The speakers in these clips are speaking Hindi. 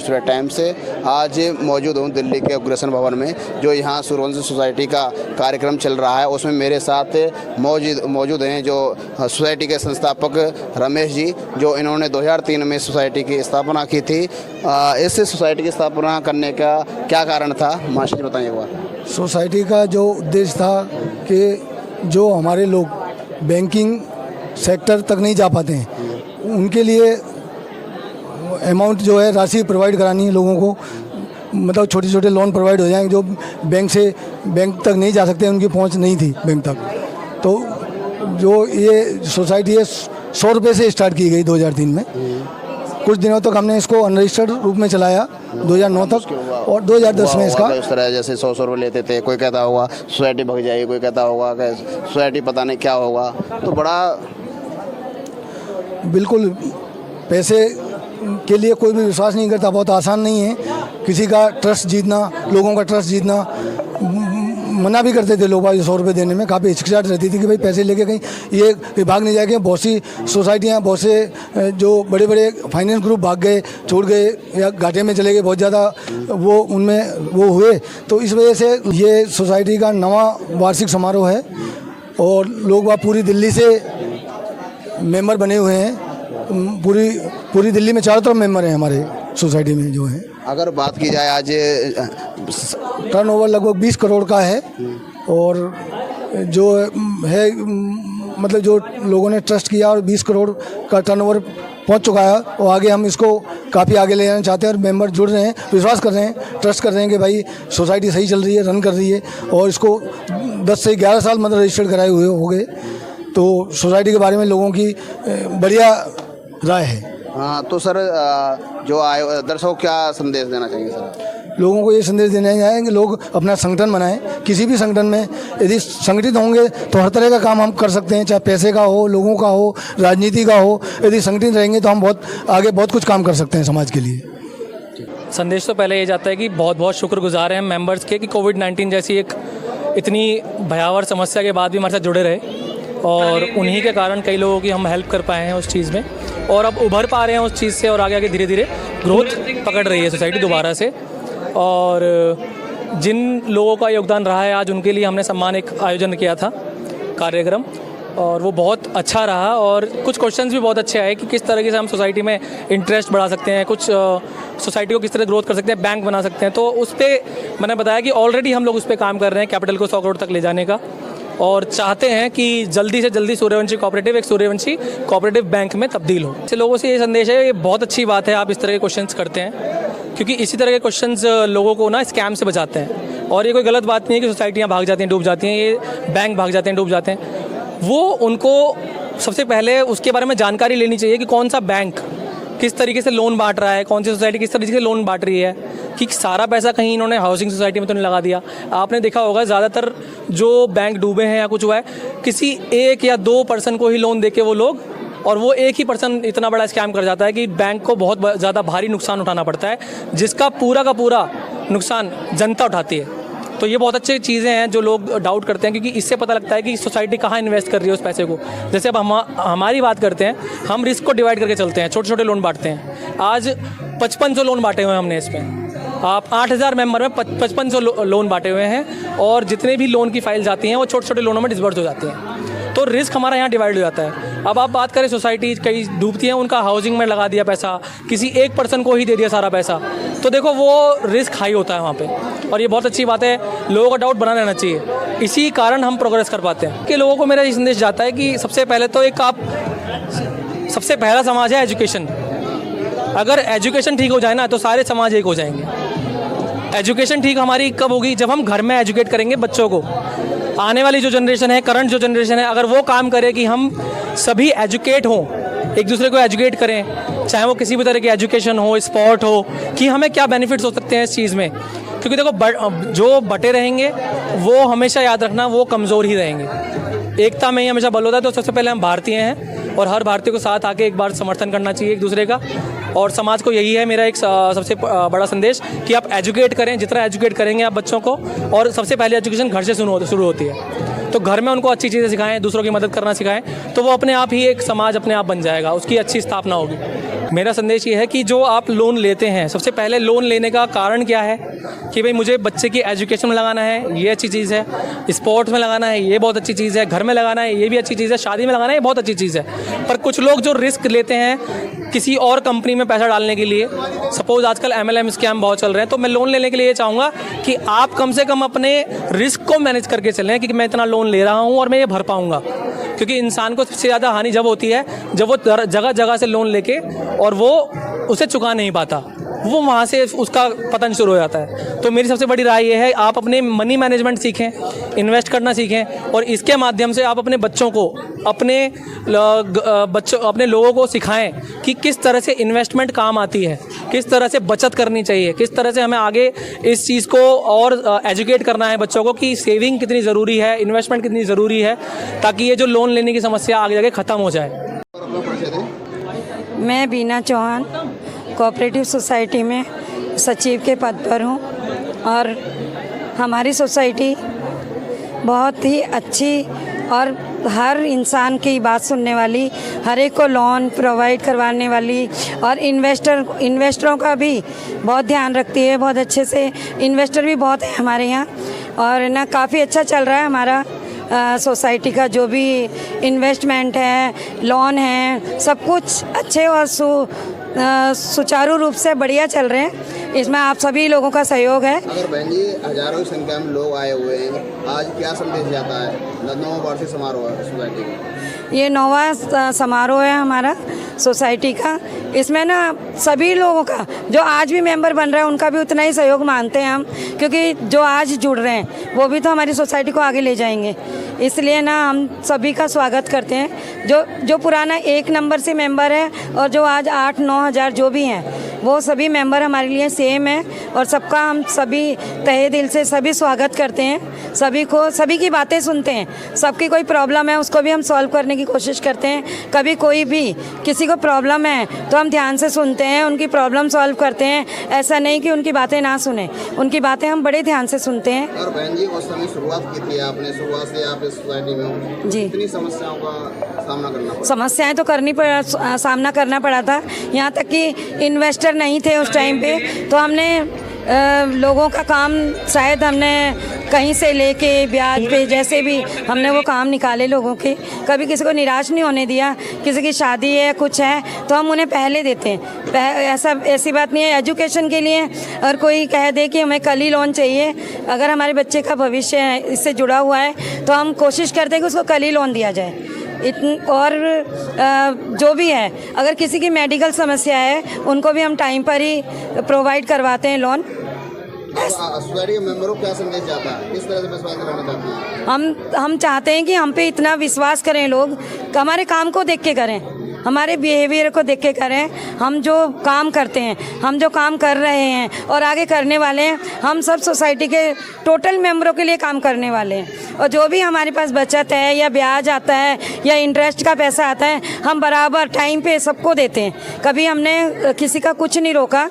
स्टूडेंट टाइम से आज मौजूद हूँ दिल्ली के अग्रसन भवन में, जो यहाँ सूर्यवंशी सोसाइटी का कार्यक्रम चल रहा है। उसमें मेरे साथ मौजूद हैं जो सोसाइटी के संस्थापक रमेश जी, जो इन्होंने 2003 में सोसाइटी की स्थापना की थी। इस सोसाइटी की स्थापना करने का क्या कारण था, मास्टर जी बताइए एक बार। सोसाइटी का जो उद्देश्य था कि जो हमारे लोग बैंकिंग सेक्टर तक नहीं जा पाते हैं, उनके लिए अमाउंट जो है राशि प्रोवाइड करानी है लोगों को, मतलब छोटे छोटे लोन प्रोवाइड हो जाएंगे जो बैंक तक नहीं जा सकते, उनकी पहुंच नहीं थी बैंक तक। तो जो ये सोसाइटी है 100 रुपये से स्टार्ट की गई 2003 में। कुछ दिनों तक हमने इसको अनरजिस्टर्ड रूप में चलाया 2009 तक, और 2010 में इसका इस तरह जैसे 100 रुपये लेते थे, कोई कहता होगा सोसाइटी भग जाएगी, कोई कहता होगा कि सोसाइटी पता नहीं क्या होगा। तो बड़ा बिल्कुल पैसे के लिए कोई भी विश्वास नहीं करता, बहुत आसान नहीं है किसी का ट्रस्ट जीतना, लोगों का ट्रस्ट जीतना। मना भी करते थे लोग 100 रुपये देने में, काफ़ी हिचकिचाहट रहती थी कि भाई पैसे लेके कहीं ये भाग नहीं जाएंगे। बहुत सी सोसाइटियाँ, बहुत से जो बड़े बड़े फाइनेंस ग्रुप भाग गए, छोड़ गए या घाटे में चले गए, बहुत ज़्यादा वो हुए। तो इस वजह से ये सोसाइटी का नवा वार्षिक समारोह है और लोग वहाँ पूरी दिल्ली से मेंबर बने हुए हैं। पूरी दिल्ली में चारों तरफ मेंबर हैं हमारे सोसाइटी में जो हैं। अगर बात की जाए, आज टर्नओवर लगभग 20 करोड़ का है, और जो है मतलब जो लोगों ने ट्रस्ट किया और 20 करोड़ का टर्नओवर पहुंच चुका है, और आगे हम इसको काफ़ी आगे ले जाना चाहते हैं। और मेंबर जुड़ रहे हैं, विश्वास कर रहे हैं, ट्रस्ट कर रहे हैं कि भाई सोसाइटी सही चल रही है, रन कर रही है। और इसको 10 से 11 साल मतलब रजिस्टर्ड कराए हुए हो गए। तो सोसाइटी के बारे में लोगों की बढ़िया राय है। हाँ, तो सर जो आए दर्शकों को क्या संदेश देना चाहिए सर? लोगों को ये संदेश देना चाहिए कि लोग अपना संगठन बनाएं। किसी भी संगठन में यदि संगठित होंगे तो हर तरह का काम हम कर सकते हैं, चाहे पैसे का हो, लोगों का हो, राजनीति का हो। यदि संगठित रहेंगे तो हम बहुत कुछ काम कर सकते हैं समाज के लिए। संदेश तो पहले ये जाता है कि बहुत बहुत शुक्रगुजार हैं मेंबर्स के कि कोविड-19 जैसी एक इतनी भयावह समस्या के बाद भी हमारे साथ जुड़े रहे, और उन्हीं के कारण कई लोगों की हम हेल्प कर पाए हैं उस चीज़ में, और अब उभर पा रहे हैं उस चीज़ से, और आगे आगे धीरे धीरे ग्रोथ पकड़ रही है सोसाइटी दोबारा से। और जिन लोगों का योगदान रहा है आज, उनके लिए हमने सम्मान एक आयोजन किया था कार्यक्रम, और वो बहुत अच्छा रहा। और कुछ क्वेश्चंस भी बहुत अच्छे आए कि किस तरीके से हम सोसाइटी में इंटरेस्ट बढ़ा सकते हैं, कुछ सोसाइटी को किस तरह ग्रोथ कर सकते हैं, बैंक बना सकते हैं। तो उस पर मैंने बताया कि ऑलरेडी हम लोग उस पर काम कर रहे हैं, कैपिटल को 100 करोड़ तक ले जाने का, और चाहते हैं कि जल्दी से जल्दी सूर्यवंशी कोऑपरेटिव एक सूर्यवंशी कोऑपरेटिव बैंक में तब्दील हो। ऐसे लोगों से ये संदेश है, ये बहुत अच्छी बात है आप इस तरह के क्वेश्चंस करते हैं, क्योंकि इसी तरह के क्वेश्चंस लोगों को ना स्कैम से बचाते हैं। और ये कोई गलत बात नहीं है कि सोसाइटियाँ भाग जाती हैं, डूब जाती हैं, ये बैंक भाग जाते हैं, डूब जाते हैं। वो उनको सबसे पहले उसके बारे में जानकारी लेनी चाहिए कि कौन सा बैंक किस तरीके से लोन बांट रहा है, कौन सी सोसाइटी किस तरीके से लोन बांट रही है, कि सारा पैसा कहीं इन्होंने हाउसिंग सोसाइटी में तो नहीं लगा दिया। आपने देखा होगा ज़्यादातर जो बैंक डूबे हैं या कुछ हुआ है, किसी 1 या 2 पर्सन को ही लोन देके वो लोग, और वो एक ही पर्सन इतना बड़ा स्कैम कर जाता है कि बैंक को बहुत ज़्यादा भारी नुकसान उठाना पड़ता है, जिसका पूरा का पूरा नुकसान जनता उठाती है। तो ये बहुत अच्छी चीज़ें हैं जो लोग डाउट करते हैं, क्योंकि इससे पता लगता है कि सोसाइटी कहाँ इन्वेस्ट कर रही है उस पैसे को। जैसे अब हमारी बात करते हैं, हम रिस्क को डिवाइड करके चलते हैं, छोटे छोटे लोन बांटते हैं। आज 5500 लोन बांटे हुए हैं हमने इसमें। आप 8000 मेंबर में 5500 लोन बांटे हुए हैं, और जितने भी लोन की फाइल जाती हैं वो छोटे छोटे लोनों में डिस्बर्स हो जाती हैं। तो रिस्क हमारा यहाँ डिवाइड हो जाता है। अब आप बात करें सोसाइटी कई डूबती हैं, उनका हाउसिंग में लगा दिया पैसा, किसी एक पर्सन को ही दे दिया सारा पैसा, तो देखो वो रिस्क हाई होता है वहाँ पे। और ये बहुत अच्छी बात है, लोगों का डाउट बना रहना चाहिए, इसी कारण हम प्रोग्रेस कर पाते हैं। कि लोगों को मेरा ये संदेश जाता है कि सबसे पहले तो सबसे पहला समाज है एजुकेशन। अगर एजुकेशन ठीक हो जाए ना तो सारे समाज एक हो जाएंगे। एजुकेशन ठीक हमारी कब होगी? जब हम घर में एजुकेट करेंगे बच्चों को। आने वाली जो जनरेशन है, करंट जो जनरेशन है, अगर वो काम करे कि हम सभी एजुकेट हों, एक दूसरे को एजुकेट करें, चाहे वो किसी भी तरह की एजुकेशन हो, स्पोर्ट हो, कि हमें क्या बेनिफिट्स हो सकते हैं इस चीज़ में। क्योंकि देखो जो बटे रहेंगे वो हमेशा याद रखना वो कमज़ोर ही रहेंगे। एकता में ही हमेशा बल होता है। तो सबसे पहले हम भारतीय हैं, और हर भारतीय को साथ आके एक बार समर्थन करना चाहिए एक दूसरे का। और समाज को यही है मेरा एक सबसे बड़ा संदेश कि आप एजुकेट करें, जितना एजुकेट करेंगे आप बच्चों को, और सबसे पहले एजुकेशन घर से शुरू होती है। तो घर में उनको अच्छी चीज़ें सिखाएं, दूसरों की मदद करना सिखाएं, तो वो अपने आप ही एक समाज अपने आप बन जाएगा, उसकी अच्छी स्थापना होगी। मेरा संदेश ये है कि जो आप लोन लेते हैं, सबसे पहले लोन लेने का कारण क्या है कि भाई मुझे बच्चे की एजुकेशन में लगाना है, ये अच्छी चीज़ है, स्पोर्ट्स में लगाना है, ये बहुत अच्छी चीज़ है, घर में लगाना है, ये भी अच्छी चीज़ है, शादी में लगाना है, ये बहुत अच्छी चीज़ है। पर कुछ लोग जो रिस्क लेते हैं किसी और कंपनी में पैसा डालने के लिए, सपोज आजकल MLM स्कैम बहुत चल रहे हैं, तो मैं लोन लेने के लिए ये चाहूँगा कि आप कम से कम अपने रिस्क को मैनेज करके चलें कि मैं इतना लोन ले रहा हूँ और मैं ये भर पाऊँगा। क्योंकि इंसान को सबसे ज़्यादा हानि जब होती है जब वो जगह जगह से लोन लेके और वो उसे चुका नहीं पाता, वो वहाँ से उसका पतन शुरू हो जाता है। तो मेरी सबसे बड़ी राय ये है, आप अपने मनी मैनेजमेंट सीखें, इन्वेस्ट करना सीखें, और इसके माध्यम से आप अपने बच्चों को, अपने लोगों को सिखाएं कि किस तरह से इन्वेस्टमेंट काम आती है, किस तरह से बचत करनी चाहिए, किस तरह से हमें आगे इस चीज़ को और एजुकेट करना है बच्चों को कि सेविंग कितनी ज़रूरी है, इन्वेस्टमेंट कितनी ज़रूरी है, ताकि ये जो लोन लेने की समस्या आगे जाके ख़त्म हो जाए। मैं बीना चौहान कोऑपरेटिव सोसाइटी में सचिव के पद पर हूँ, और हमारी सोसाइटी बहुत ही अच्छी और हर इंसान की बात सुनने वाली, हर एक को लोन प्रोवाइड करवाने वाली, और इन्वेस्टरों का भी बहुत ध्यान रखती है। बहुत अच्छे से इन्वेस्टर भी बहुत है हमारे यहाँ, और ना काफ़ी अच्छा चल रहा है हमारा सोसाइटी का जो भी इन्वेस्टमेंट है, लोन है, सब कुछ अच्छे और सुचारू रूप से बढ़िया चल रहे हैं। इसमें आप सभी लोगों का सहयोग है। अगर बहन जी हजारों की संख्या में लोग आए हुए हैं, आज क्या संदेश जाता है? 9वां वार्षिक समारोह है सोसाइटी का, ये 9वां समारोह है हमारा सोसाइटी का। इसमें ना सभी लोगों का, जो आज भी मेंबर बन रहे हैं उनका भी उतना ही सहयोग मानते हैं हम, क्योंकि जो आज जुड़ रहे हैं वो भी तो हमारी सोसाइटी को आगे ले जाएंगे। इसलिए ना हम सभी का स्वागत करते हैं। जो पुराना 1 नंबर से मेंबर है और जो आज 8-9 हज़ार जो भी हैं, वो सभी मेंबर हमारे लिए सेम है, और सबका हम सभी तहे दिल से सभी स्वागत करते हैं। सभी की बातें सुनते हैं, सबकी कोई प्रॉब्लम है उसको भी हम सॉल्व करने की कोशिश करते हैं। कभी कोई भी किसी को प्रॉब्लम है तो हम ध्यान से सुनते हैं, उनकी प्रॉब्लम सॉल्व करते हैं। ऐसा नहीं कि उनकी बातें ना सुने, उनकी बातें हम बड़े ध्यान से सुनते हैं। और बहन जी उस समय शुरुआत की थी आपने, शुरुआत से आप इस सोसाइटी में हो जी, कितनी समस्याओं का सामना करना पड़ा? समस्याएं तो सामना करना पड़ा था, यहाँ तक कि इन्वेस्टर नहीं थे उस टाइम पे, तो हमने लोगों का काम शायद हमने कहीं से लेके ब्याज पे जैसे भी हमने वो काम निकाले लोगों के। कभी किसी को निराश नहीं होने दिया। किसी की शादी है, कुछ है, तो हम उन्हें पहले देते हैं। ऐसी बात नहीं है एजुकेशन के लिए, और कोई कह दे कि हमें कल ही लोन चाहिए, अगर हमारे बच्चे का भविष्य है इससे जुड़ा हुआ है तो हम कोशिश करते हैं कि उसको कल ही लोन दिया जाए। और जो भी है, अगर किसी की मेडिकल समस्या है उनको भी हम टाइम पर ही प्रोवाइड करवाते हैं लोन। सोसाइटी के मेंबरों को क्या संदेश जाता है, किस तरह से विश्वास करना चाहते हैं? हम चाहते हैं कि हम पे इतना विश्वास करें लोग, हमारे काम को देख के करें, हमारे बिहेवियर को देख के करें। हम जो काम करते हैं, हम जो काम कर रहे हैं और आगे करने वाले हैं, हम सब सोसाइटी के टोटल मेंबरों के लिए काम करने वाले हैं। और जो भी हमारे पास बचत है या ब्याज आता है या इंटरेस्ट का पैसा आता है, हम बराबर टाइम पे सबको देते हैं। कभी हमने किसी का कुछ नहीं रोका,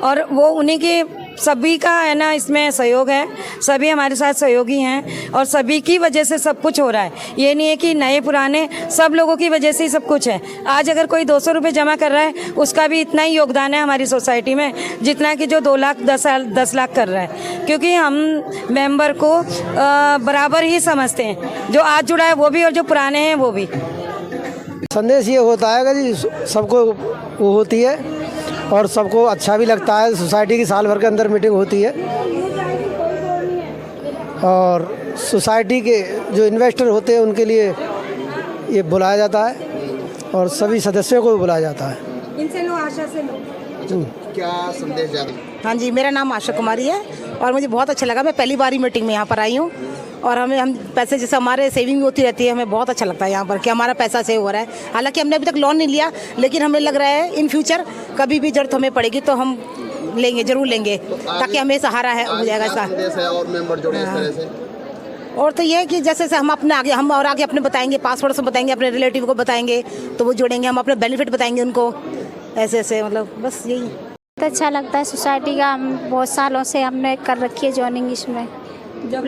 और वो उन्हीं की सभी का है ना इसमें सहयोग है। सभी हमारे साथ सहयोगी हैं, और सभी की वजह से सब कुछ हो रहा है। ये नहीं है कि नए पुराने, सब लोगों की वजह से ही सब कुछ है। आज अगर कोई 200 रुपये जमा कर रहा है, उसका भी इतना ही योगदान है हमारी सोसाइटी में जितना कि जो 2 लाख 10 लाख कर रहा है, क्योंकि हम मेंबर को बराबर ही समझते हैं, जो आज जुड़ा है वो भी और जो पुराने हैं वो भी। संदेश ये होता है कि सबको वो होती है और सबको अच्छा भी लगता है। सोसाइटी की साल भर के अंदर मीटिंग होती है, और सोसाइटी के जो इन्वेस्टर होते हैं उनके लिए ये बुलाया जाता है, और सभी सदस्यों को भी बुलाया जाता है। इनसे लो, आशा से लो। क्या संदेश जाता है? हाँ जी, मेरा नाम आशा कुमारी है, और मुझे बहुत अच्छा लगा। मैं पहली बार ही मीटिंग में यहाँ पर आई हूँ, और हम पैसे जैसे हमारे सेविंग भी होती रहती है, हमें बहुत अच्छा लगता है यहाँ पर कि हमारा पैसा सेव हो रहा है। हालांकि हमने अभी तक लोन नहीं लिया, लेकिन हमें लग रहा है इन फ्यूचर कभी भी जरूरत हमें पड़ेगी तो हम लेंगे, जरूर लेंगे, ताकि हमें सहारा है हो जाएगा इसका। और मेंबर जुड़े इस तरह से, और तो ये है कि जैसे हम अपने आगे अपने बताएंगे, पासवर्ड से बताएंगे, अपने रिलेटिव को बताएंगे तो वो जुड़ेंगे, हम अपने बेनिफिट बताएंगे उनको, ऐसे मतलब बस यही। अच्छा लगता है सोसाइटी का, हम बहुत सालों से हमने कर रखी है जॉइनिंग इसमें। जब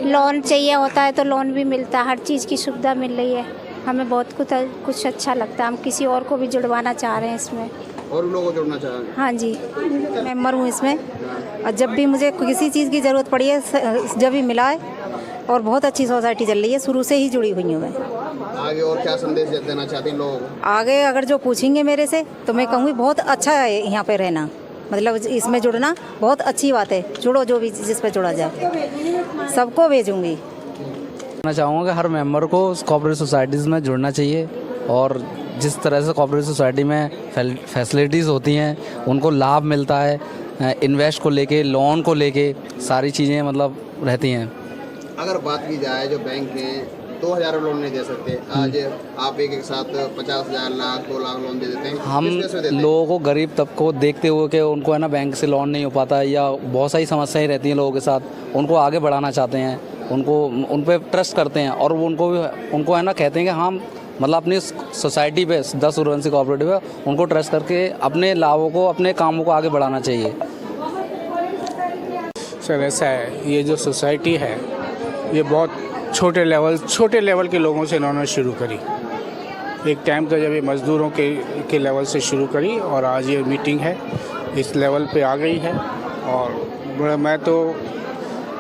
लोन चाहिए होता है तो लोन भी मिलता है, हर चीज़ की सुविधा मिल रही है। हमें बहुत कुछ अच्छा लगता है। हम किसी और को भी जुड़वाना चाह रहे हैं इसमें। और लोगों को जोड़ना चाह रहे हैं। हाँ जी, मेंबर हूँ इसमें, और जब भी मुझे किसी चीज़ की ज़रूरत पड़ी है जब भी मिला है, और बहुत अच्छी सोसाइटी चल रही है, शुरू से ही जुड़ी हुई हूँ मैं। आगे और क्या संदेश देना चाहती हैं लोगों को? आगे अगर जो पूछेंगे मेरे से तो मैं कहूँगी बहुत अच्छा है यहाँ पे रहना, मतलब इसमें जुड़ना बहुत अच्छी बात है। जुड़ो, जो भी जिस पे जुड़ा जाए सबको भेजूँगी। मैं चाहूँगा कि हर मेंबर को कोऑपरेटिव सोसाइटीज़ में जुड़ना चाहिए, और जिस तरह से कोऑपरेटिव सोसाइटी में फैसिलिटीज़ होती हैं उनको लाभ मिलता है, इन्वेस्ट को लेके, लोन को लेके सारी चीज़ें मतलब रहती हैं। अगर बात की जाए जो बैंक हैं 2000 लोन नहीं दे सकते, आज आप एक साथ 50,000 लाख 2 लाख लोन दे देते हैं। हम किस वजह से देते हैं? लोगों को, गरीब तबके को देखते हुए कि उनको है ना बैंक से लोन नहीं हो पाता है, या बहुत सारी समस्याएं रहती हैं लोगों के साथ, उनको आगे बढ़ाना चाहते हैं, उन पे ट्रस्ट करते हैं, और वो उनको है ना कहते हैं कि हाँ मतलब अपनी सोसाइटी पे 10 सूर्यवंशी कोऑपरेटिव है, उनको ट्रस्ट करके अपने लाभों को, अपने कामों को आगे बढ़ाना चाहिए। सर ऐसा है, ये जो सोसाइटी है ये बहुत छोटे लेवल के लोगों से इन्होंने शुरू करी। एक टाइम था जब ये मज़दूरों के लेवल से शुरू करी, और आज ये मीटिंग है इस लेवल पे आ गई है। और मैं तो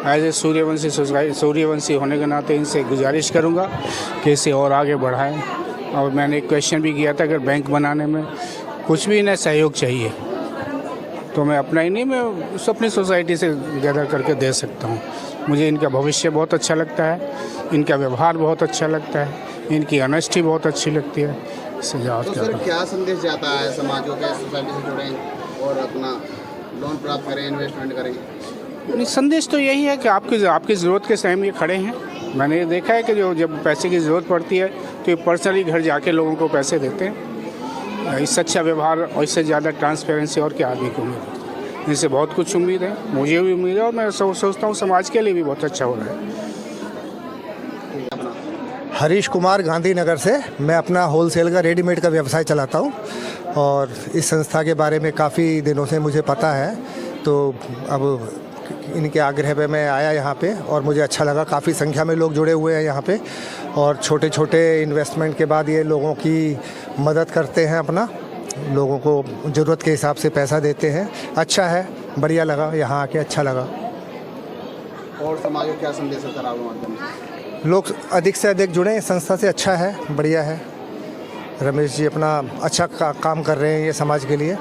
एज ए सूर्यवंशी होने के नाते इनसे गुजारिश करूँगा कि इसे और आगे बढ़ाएं। और मैंने एक क्वेश्चन भी किया था, अगर बैंक बनाने में कुछ भी इन्हें सहयोग चाहिए तो मैं अपना ही नहीं, मैं अपनी सोसाइटी से गैदर करके दे सकता हूँ। मुझे इनका भविष्य बहुत अच्छा लगता है, इनका व्यवहार बहुत अच्छा लगता है, इनकी ऑनेस्टी बहुत अच्छी लगती है। इससे तो सर क्या संदेश जाता है समाज को, कैसे सोसाइटी से जुड़ें और अपना लोन प्राप्त करें, इन्वेस्टमेंट करें? संदेश तो यही है कि आपकी ज़रूरत के समय ये खड़े हैं। मैंने ये देखा है कि जब पैसे की ज़रूरत पड़ती है तो ये पर्सनली घर जाके लोगों को पैसे देते हैं। इससे अच्छा व्यवहार और इससे ज़्यादा ट्रांसपेरेंसी और क्या आदमी को मिले। इनसे बहुत कुछ उम्मीद है, मुझे भी उम्मीद है, और मैं सोचता हूँ समाज के लिए भी बहुत अच्छा हो रहा है। हरीश कुमार, गांधीनगर से। मैं अपना होलसेल का रेडीमेड का व्यवसाय चलाता हूँ, और इस संस्था के बारे में काफ़ी दिनों से मुझे पता है। तो अब इनके आग्रह पे मैं आया यहाँ पे, और मुझे अच्छा लगा। काफ़ी संख्या में लोग जुड़े हुए हैं यहाँ पे, और छोटे छोटे इन्वेस्टमेंट के बाद ये लोगों की मदद करते हैं, अपना लोगों को ज़रूरत के हिसाब से पैसा देते हैं। अच्छा है, बढ़िया लगा, यहाँ आके अच्छा लगा। और समाज को क्या संदेश है सर आपके माध्यम से? लोग अधिक से अधिक जुड़ें इस संस्था से, अच्छा है, बढ़िया है। रमेश जी अपना अच्छा काम कर रहे हैं ये समाज के लिए।